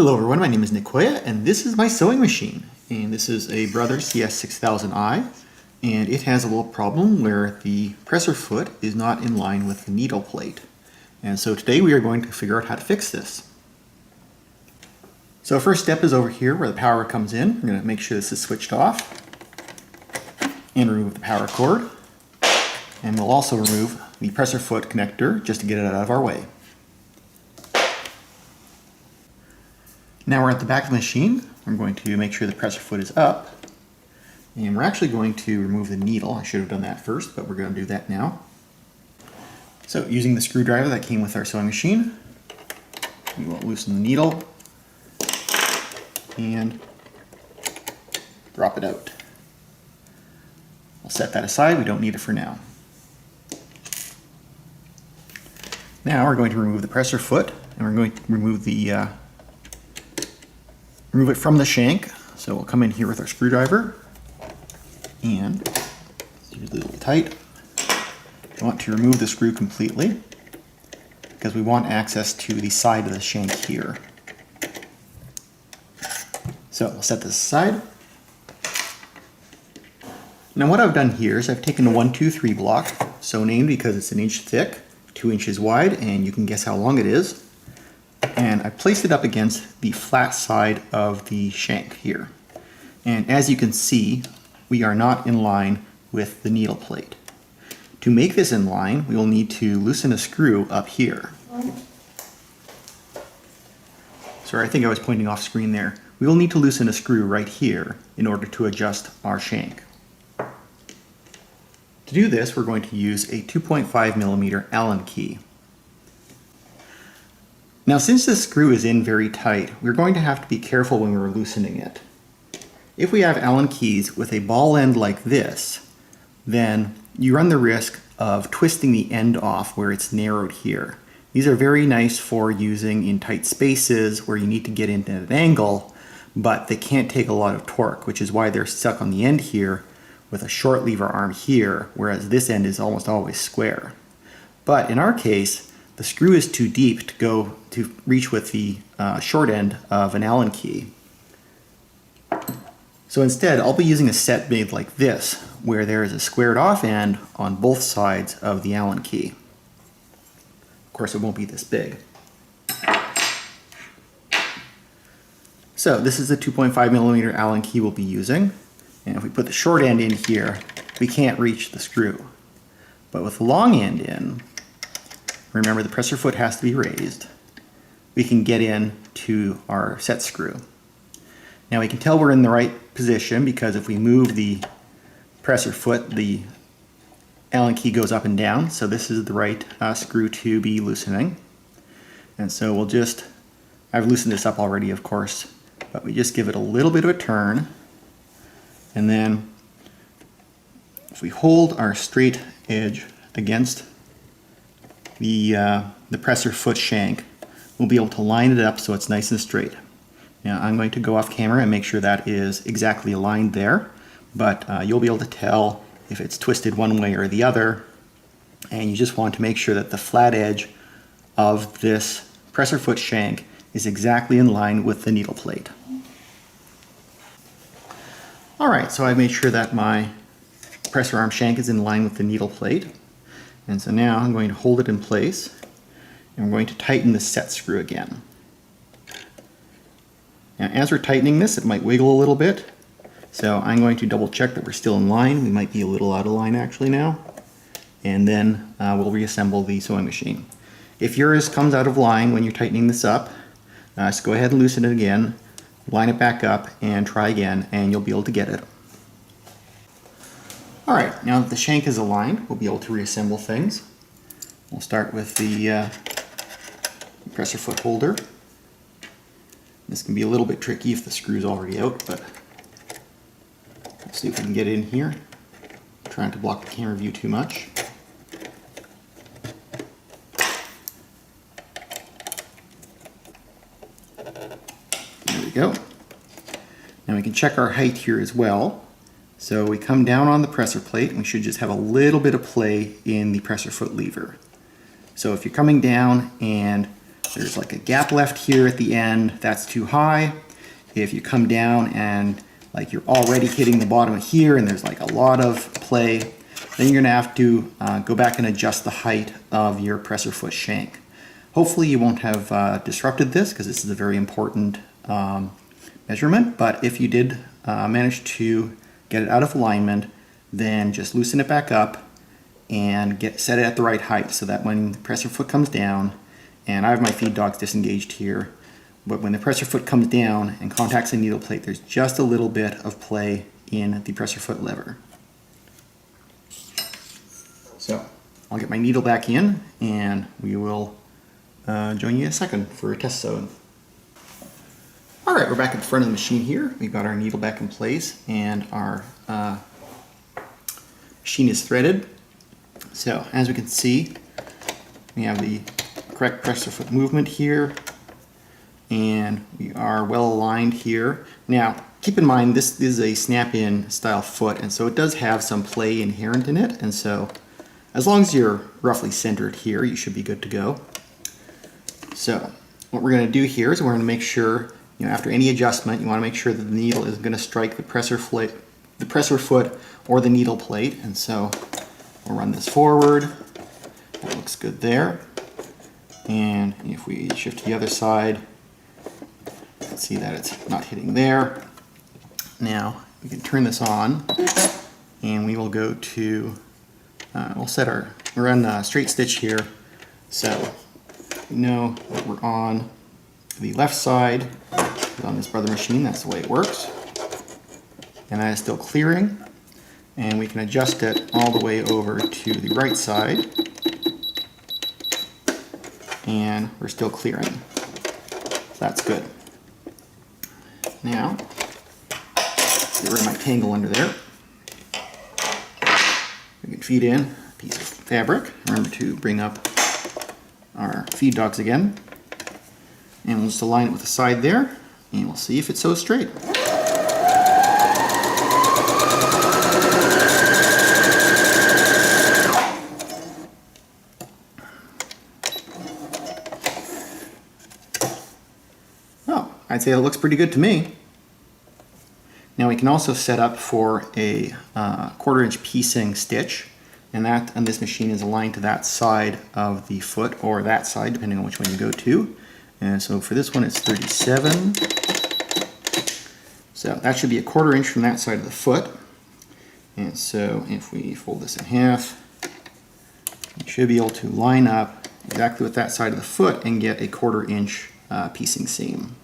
Hello everyone, my name is Nick Koya, and this is my sewing machine. And this is a Brother CS6000i, and it has a little problem where the presser foot is not in line with the needle plate. And so today we are going to figure out how to fix this. So first step is over here where the power comes in. We're going to make sure this is switched off and remove the power cord. And we'll also remove the presser foot connector just to get it out of our way. Now we're at the back of the machine. I'm going to make sure the presser foot is up. And we're actually going to remove the needle. I should have done that first, but we're going to do that now. So using the screwdriver that came with our sewing machine, we will loosen the needle and drop it out. I'll set that aside. We don't need it for now. Now we're going to remove the presser foot, and we're going to remove it from the shank. So we'll come in here with our screwdriver and use it a little tight. We want to remove the screw completely because we want access to the side of the shank here. So we'll set this aside. Now what I've done here is I've taken a 1, 2, 3 block, so named because it's 1 inch thick, 2 inches wide, and you can guess how long it is. And I placed it up against the flat side of the shank here. And as you can see, we are not in line with the needle plate. To make this in line, we will need to loosen a screw up here. Sorry, I think I was pointing off screen there. We will need to loosen a screw right here in order to adjust our shank. To do this, we're going to use a 2.5mm Allen key. Now since this screw is in very tight, we're going to have to be careful when we're loosening it. If we have Allen keys with a ball end like this, then you run the risk of twisting the end off where it's narrowed here. These are very nice for using in tight spaces where you need to get into an angle, but they can't take a lot of torque, which is why they're stuck on the end here with a short lever arm here, whereas this end is almost always square. But in our case, the screw is too deep to reach with the short end of an Allen key. So instead, I'll be using a set made like this, where there is a squared off end on both sides of the Allen key. Of course, it won't be this big. So this is the 2.5mm Allen key we'll be using. And if we put the short end in here, we can't reach the screw. But with the long end in, remember the presser foot has to be raised, we can get in to our set screw. Now we can tell we're in the right position because if we move the presser foot, the Allen key goes up and down, so this is the right screw to be loosening. And so I've loosened this up already of course, but we just give it a little bit of a turn, and then if we hold our straight edge against the presser foot shank, we'll be able to line it up so it's nice and straight. Now I'm going to go off camera and make sure that is exactly aligned there, but you'll be able to tell if it's twisted one way or the other, and you just want to make sure that the flat edge of this presser foot shank is exactly in line with the needle plate. Alright, so I made sure that my presser arm shank is in line with the needle plate. And so now I'm going to hold it in place, and we're going to tighten the set screw again. Now as we're tightening this, it might wiggle a little bit, so I'm going to double check that we're still in line. We might be a little out of line actually now, and then we'll reassemble the sewing machine. If yours comes out of line when you're tightening this up, just go ahead and loosen it again, line it back up, and try again, and you'll be able to get it. Alright, now that the shank is aligned, we'll be able to reassemble things. We'll start with the presser foot holder. This can be a little bit tricky if the screw's already out, but let's see if we can get in here. I'm trying to block the camera view too much. There we go. Now we can check our height here as well. So we come down on the presser plate, and we should just have a little bit of play in the presser foot lever. So if you're coming down and There's like a gap left here at the end. That's too high. If you come down and like you're already hitting the bottom of here and there's like a lot of play, then you're gonna have to go back and adjust the height of your presser foot shank. Hopefully you won't have disrupted this, because this is a very important measurement, but if you did manage to get it out of alignment, then just loosen it back up and set it at the right height, so that when the presser foot comes down, and I have my feed dogs disengaged here, but when the presser foot comes down and contacts the needle plate, there's just a little bit of play in the presser foot lever. So I'll get my needle back in and we will join you in a second for a test sew. Alright, we're back at the front of the machine here. We've got our needle back in place and our machine is threaded. So as we can see, we have the correct presser foot movement here, and we are well aligned here. Now keep in mind, this is a snap-in style foot, and so it does have some play inherent in it, and so as long as you're roughly centered here, you should be good to go. So what we're going to do here is we're going to make sure, after any adjustment, you want to make sure that the needle isn't going to strike the presser foot or the needle plate, and so we'll run this forward. That looks good there. And if we shift to the other side, you can see that it's not hitting there. Now we can turn this on, and we will go to, we're on straight stitch here, so we know that we're on the left side on this Brother machine. That's the way it works, and that is still clearing, and we can adjust it all the way over to the right side, and we're still clearing. So that's good. Now, get rid of my tangle under there. We can feed in a piece of fabric. Remember to bring up our feed dogs again. And we'll just align it with the side there, and we'll see if it sews straight. I'd say it looks pretty good to me. Now we can also set up for a 1/4 inch piecing stitch, and that on this machine is aligned to that side of the foot, or that side depending on which one you go to. And so for this one it's 37. So that should be a 1/4 inch from that side of the foot. And so if we fold this in half, you should be able to line up exactly with that side of the foot and get a 1/4 inch piecing seam.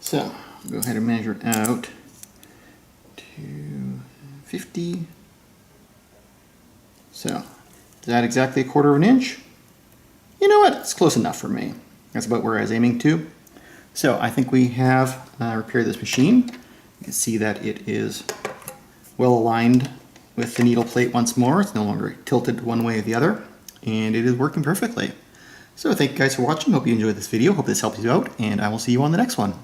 So go ahead and measure it out to 50. So is that exactly a 1/4 inch? You know what? It's close enough for me. That's about where I was aiming to. So I think we have repaired this machine. You can see that it is well aligned with the needle plate once more. It's no longer tilted one way or the other, and it is working perfectly. So thank you guys for watching. Hope you enjoyed this video. Hope this helps you out, and I will see you on the next one.